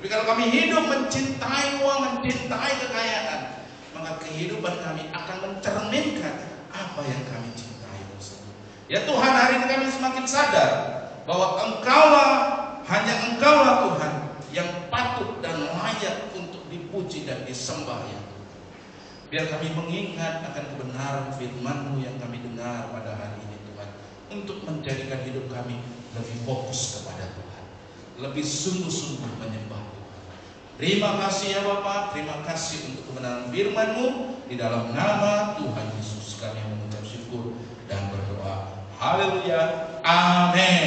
Tapi kalau kami hidup mencintai uang, mencintai kekayaan, maka kehidupan kami akan mencerminkan apa yang kami cintai tersebut. Ya Tuhan, hari ini kami semakin sadar bahwa Engkaulah, hanya Engkaulah Tuhan yang patut dan layak untuk dipuji dan disembah ya Tuhan. Biar kami mengingat akan kebenaran firman-Mu yang kami dengar pada hari ini Tuhan, untuk menjadikan hidup kami lebih fokus kepada Tuhan, lebih sungguh-sungguh menyembah Tuhan. Terima kasih ya Bapak, terima kasih untuk kebenaran firman-Mu. Di dalam nama Tuhan Yesus kami mengucap syukur dan berdoa. Haleluya. Amin.